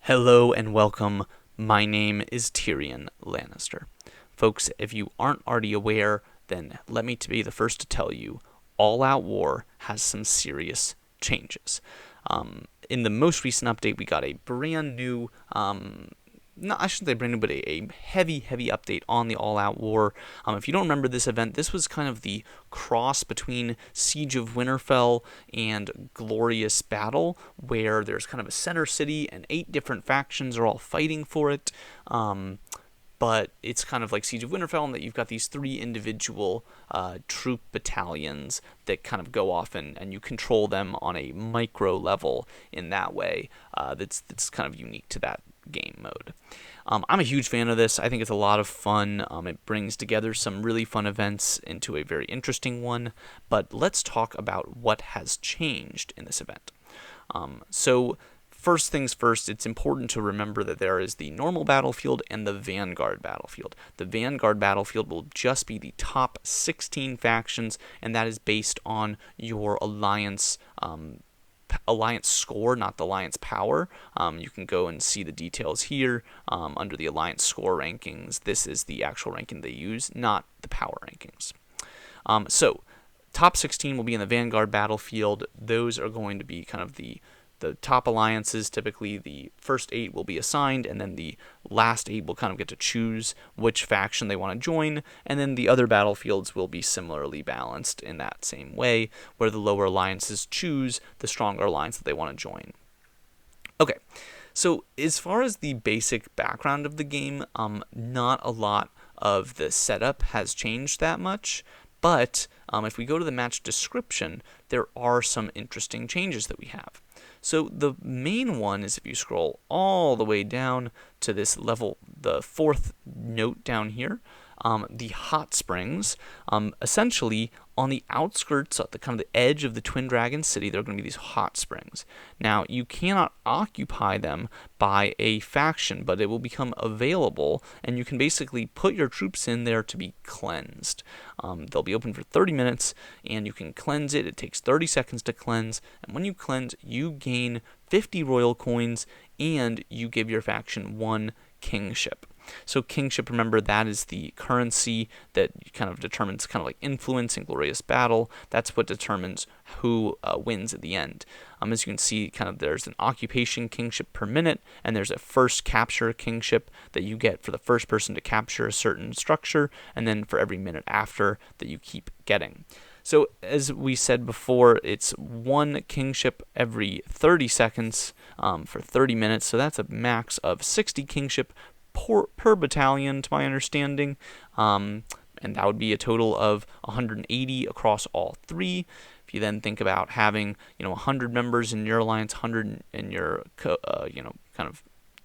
Hello and welcome. My name is TyrionLanstr. Folks, if you aren't already aware, then let me be the first to tell you, All Out War has some serious changes. In the most recent update, we got a brand new, I shouldn't say brand new, but a heavy update on the All Out War. If you don't remember this event, this was kind of the cross between Siege of Winterfell and Glorious Battle, where there's kind of a center city and 8 different factions are all fighting for it. But it's kind of like Siege of Winterfell in that you've got these 3 individual troop battalions that kind of go off and you control them on a micro level in that way. That's kind of unique to that game mode. I'm a huge fan of this. I think it's a lot of fun. It brings together some really fun events into a very interesting one. But let's talk about what has changed in this event. So first things first, it's important to remember that there is the normal battlefield and the Vanguard battlefield. The Vanguard battlefield will just be the top 16 factions, and that is based on your alliance score, not the alliance power. You can go and see the details here under the alliance score rankings. This is the actual ranking they use, not the power rankings. So top 16 will be in the Vanguard battlefield. Those are going to be kind of the top alliances. Typically the first 8 will be assigned, and then the last 8 will kind of get to choose which faction they want to join, and then the other battlefields will be similarly balanced in that same way, where the lower alliances choose the stronger alliance that they want to join. Okay, so as far as the basic background of the game, not a lot of the setup has changed that much, but if we go to the match description, there are some interesting changes that we have. So the main one is if you scroll all the way down to this level, the 4th note down here, the hot springs. Essentially, on the outskirts, at the kind of the edge of the Twin Dragon City, there are going to be these hot springs. Now, you cannot occupy them by a faction, but it will become available, and you can basically put your troops in there to be cleansed. They'll be open for 30 minutes, and you can cleanse it. It takes 30 seconds to cleanse, and when you cleanse, you gain 50 royal coins, and you give your faction 1 kingship. So kingship, remember, that is the currency that kind of determines kind of like influence in Glorious Battle. That's what determines who wins at the end. As you can see, kind of there's an occupation kingship per minute, and there's a first capture kingship that you get for the first person to capture a certain structure, and then for every minute after that you keep getting. So as we said before, it's 1 kingship every 30 seconds for 30 minutes, so that's a max of 60 kingship per battalion, to my understanding, and that would be a total of 180 across all 3. If you then think about having 100 members in your alliance, 100 in your kind of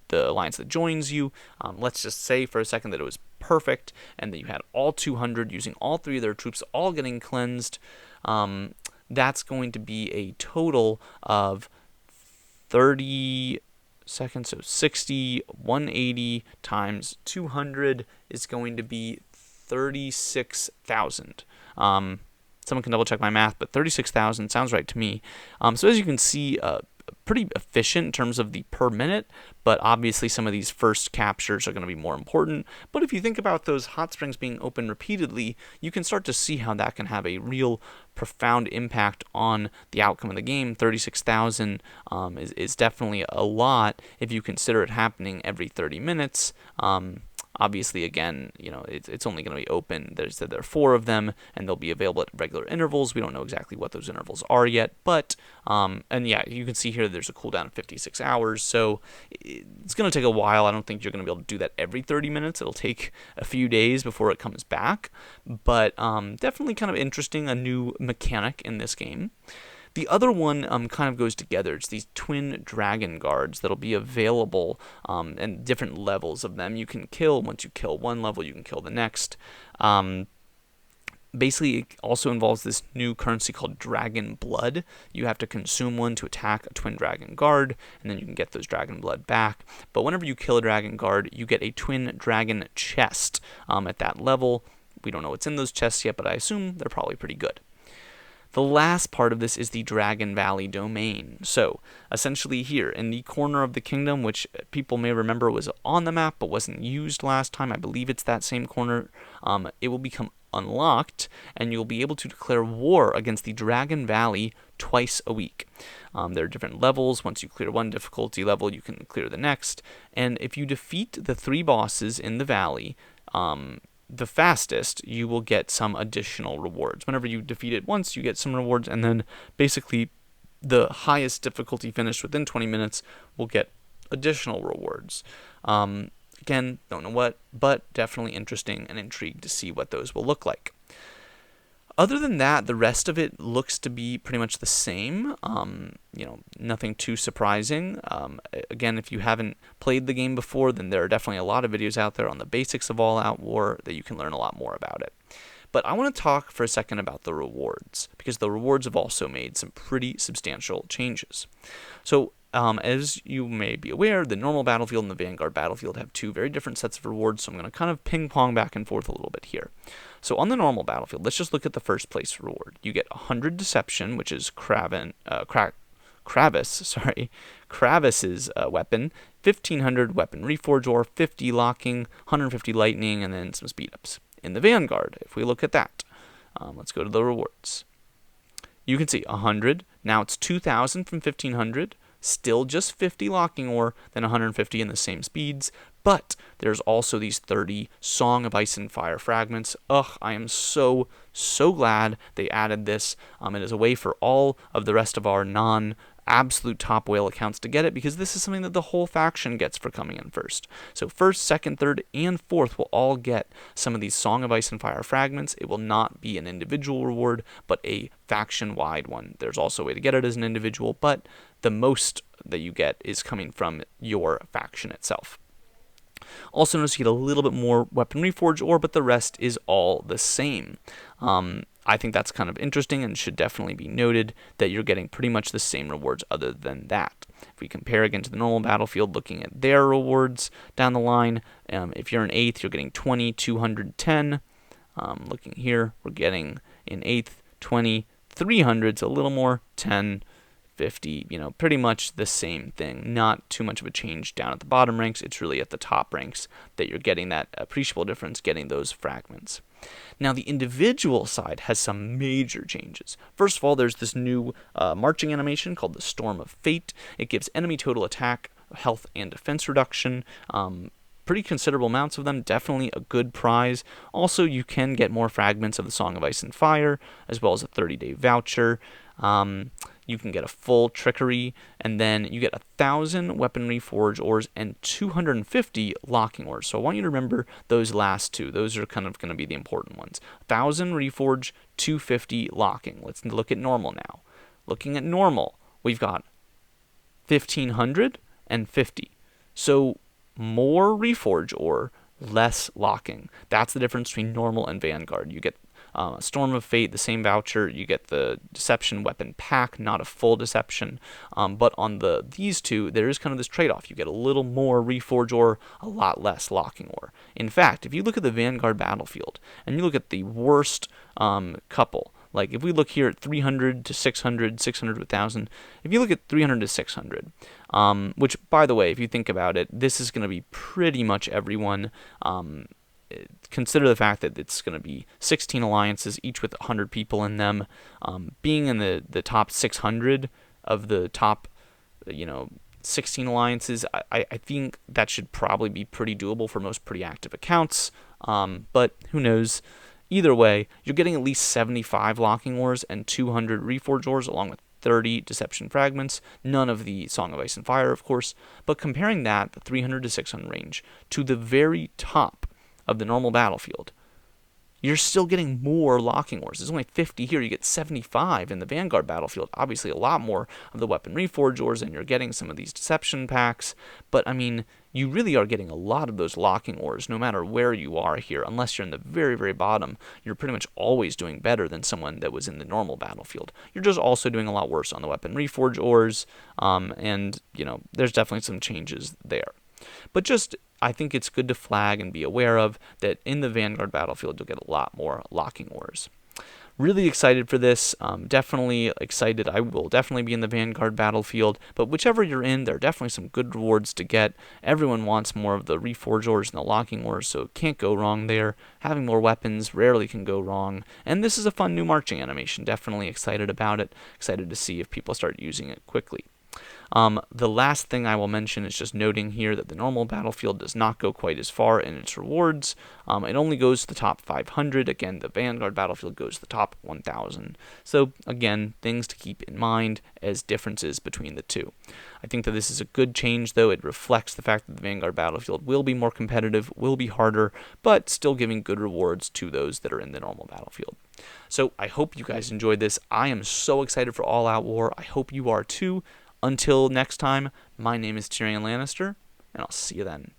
the alliance that joins you, let's just say for a second that it was perfect and that you had all 200 using all 3 of their troops, all getting cleansed. That's going to be a total of 30 seconds, so 60, 180 times 200 is going to be 36,000. Someone can double check my math, but 36,000 sounds right to me. So as you can see, pretty efficient in terms of the per minute, but obviously some of these first captures are going to be more important. But if you think about those hot springs being open repeatedly, you can start to see how that can have a real profound impact on the outcome of the game. 36,000 is definitely a lot if you consider it happening every 30 minutes. Obviously, again, it's only going to be open. There are 4 of them, and they'll be available at regular intervals. We don't know exactly what those intervals are yet, but and yeah, you can see here there's a cooldown of 56 hours, so it's going to take a while. I don't think you're going to be able to do that every 30 minutes. It'll take a few days before it comes back, but definitely kind of interesting, a new mechanic in this game. The other one kind of goes together. It's these twin dragon guards that'll be available and different levels of them you can kill. Once you kill one level, you can kill the next. Basically, it also involves this new currency called Dragon Blood. You have to consume one to attack a twin dragon guard, and then you can get those Dragon Blood back. But whenever you kill a dragon guard, you get a twin dragon chest at that level. We don't know what's in those chests yet, but I assume they're probably pretty good. The last part of this is the Dragon Valley domain. So essentially here in the corner of the kingdom, which people may remember was on the map but wasn't used last time, I believe it's that same corner, it will become unlocked, and you'll be able to declare war against the Dragon Valley twice a week. There are different levels. Once you clear one difficulty level, you can clear the next. And if you defeat the 3 bosses in the valley the fastest, you will get some additional rewards. Whenever you defeat it once, you get some rewards, and then basically the highest difficulty finished within 20 minutes will get additional rewards. Again, don't know what, but definitely interesting and intrigued to see what those will look like. Other than that, the rest of it looks to be pretty much the same. Nothing too surprising. Again, if you haven't played the game before, then there are definitely a lot of videos out there on the basics of All Out War that you can learn a lot more about it. But I want to talk for a second about the rewards, because the rewards have also made some pretty substantial changes. So, as you may be aware, the normal battlefield and the Vanguard battlefield have 2 very different sets of rewards, so I'm going to kind of ping-pong back and forth a little bit here. So on the normal battlefield, let's just look at the first place reward. You get 100 Deception, which is Kravis's weapon, 1500 Weapon Reforge Ore, 50 Locking, 150 Lightning, and then some speed-ups. In the Vanguard, if we look at that, let's go to the rewards. You can see 100, now it's 2000 from 1500, still just 50 Locking Ore, then 150 in the same speeds, but there's also these 30 Song of Ice and Fire fragments. I am so glad they added this. It is a way for all of the rest of our non-absolute top whale accounts to get it, because this is something that the whole faction gets for coming in first. So first, second, third, and fourth will all get some of these Song of Ice and Fire fragments. It will not be an individual reward, but a faction-wide one. There's also a way to get it as an individual, but the most that you get is coming from your faction itself. Also notice you get a little bit more Weapon Reforge Ore, but the rest is all the same. I think that's kind of interesting and should definitely be noted that you're getting pretty much the same rewards other than that. If we compare again to the normal battlefield, looking at their rewards down the line, if you're in 8th, you're getting 20, 210. Looking here, we're getting in 8th, 20, 300, so a little more, 10, 50, pretty much the same thing. Not too much of a change down at the bottom ranks. It's really at the top ranks that you're getting that appreciable difference, getting those fragments. Now, the individual side has some major changes. First of all, there's this new marching animation called the Storm of Fate. It gives enemy total attack, health, and defense reduction. Pretty considerable amounts of them, definitely a good prize. Also, you can get more fragments of the Song of Ice and Fire, as well as a 30-day voucher. You can get a full Trickery, and then you get 1,000 Weapon Reforge Ores and 250 Locking Ores. So I want you to remember those last 2. Those are kind of going to be the important ones. 1,000 Reforge, 250 Locking. Let's look at normal now. Looking at normal, we've got 1,500 and 50. So more Reforge Ore, less Locking. That's the difference between normal and Vanguard. You get Storm of Fate, the same voucher. You get the Deception Weapon Pack, not a full Deception. But on these 2, there is kind of this trade-off. You get a little more Reforge Ore, a lot less Locking Ore. In fact, if you look at the Vanguard battlefield, and you look at the worst couple, like if we look here at 300 to 600, 600 to 1,000, if you look at 300 to 600, which, by the way, if you think about it, this is going to be pretty much everyone. Consider the fact that it's going to be 16 alliances, each with 100 people in them. Being in the top 600 of the top, 16 alliances, I think that should probably be pretty doable for most pretty active accounts. But who knows? Either way, you're getting at least 75 Locking Ores and 200 Reforge Ores, along with 30 Deception Fragments. None of the Song of Ice and Fire, of course. But comparing that, the 300 to 600 range, to the very top of the normal battlefield, you're still getting more Locking Ores. There's only 50 here. You get 75 in the Vanguard battlefield. Obviously, a lot more of the Weapon Reforge Ores, and you're getting some of these Deception packs. But, I mean, you really are getting a lot of those Locking Ores, no matter where you are here. Unless you're in the very, very bottom, you're pretty much always doing better than someone that was in the normal battlefield. You're just also doing a lot worse on the Weapon Reforge Ores, and, there's definitely some changes there. But just, I think it's good to flag and be aware of that in the Vanguard battlefield, you'll get a lot more Locking Ores. really excited for this. Definitely excited. I will definitely be in the Vanguard battlefield, but whichever you're in, there are definitely some good rewards to get. Everyone wants more of the Reforge ores and the locking ores, so it can't go wrong there. Having more weapons rarely can go wrong, and this is a fun new marching animation. Definitely excited about it. Excited to see if people start using it quickly. The last thing I will mention is just noting here that the normal battlefield does not go quite as far in its rewards. It only goes to the top 500. Again, the Vanguard battlefield goes to the top 1,000. So again, things to keep in mind as differences between the two. I think that this is a good change, though. It reflects the fact that the Vanguard battlefield will be more competitive, will be harder, but still giving good rewards to those that are in the normal battlefield. So I hope you guys enjoyed this. I am so excited for All Out War. I hope you are too. Until next time, my name is TyrionLanstr, and I'll see you then.